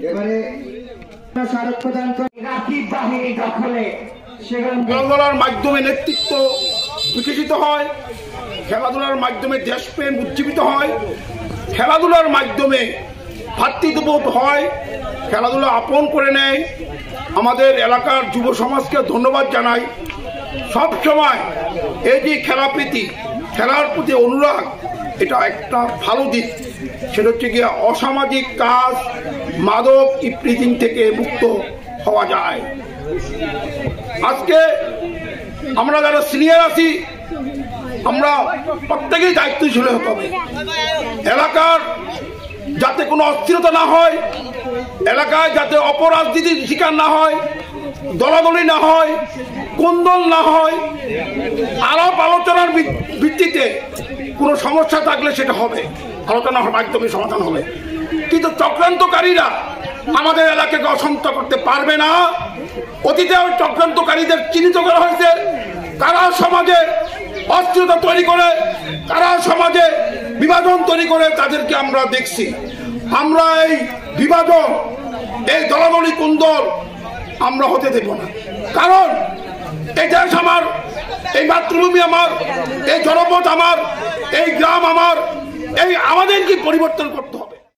এবারে স্মারক প্রদান করে রাকিব বাহিনী দখলে খেলাধুলার মাধ্যমে নেতৃত্ব বিকশিত হয়, খেলাধুলার মাধ্যমে দেশপ্রেম উজ্জীবিত হয়, খেলাধুলার মাধ্যমে ভ্রাতৃত্ববোধ হয়, খেলাধুলা আপন করে নেয়। আমাদের এলাকার যুব সমাজকে ধন্যবাদ জানাই। সব সময় এই যে খেলাপ্রীতি, খেলার প্রতি অনুরাগ, এটা একটা ভালো দিক। সেটা হচ্ছে গিয়ে অসামাজিক কাজ, মাদক ইফ্রিজিং থেকে মুক্ত হওয়া যায়। আজকে আমরা যারা সিনিয়র আছি, আমরা প্রত্যেকেই দায়িত্বশীল হতে হবে। এলাকার যাতে কোনো অস্থিরতা না হয়, এলাকায় যাতে অপরাজনীতির শিকার না হয়, দলাদলি না হয়, কোন্দল না হয়, আলাপ আলোচনার ভিত্তিতে কোনো সমস্যা থাকলে সেটা হবে, আলোচনার মাধ্যমে সমাধান হবে। কিন্তু চক্রান্তকারীরা আমাদের এলাকাকে অশান্ত করতে পারবে না। অতীতে চক্রান্তকারীদের চিহ্নিত করা হয়েছে, তারা সমাজে অস্থিরতা তৈরি করে, তারা সমাজে বিভাজন তৈরি করে, তাদেরকে আমরা দেখছি। আমরা এই বিভাজন, এই দলাদলি কুন্দল আমরা হতে দেব না। কারণ এই দেশ আমার, এই মাতৃভূমি আমার, এই জনপদ আমার, এই গ্রাম আমার, এই আমাদেরকে পরিবর্তন করতে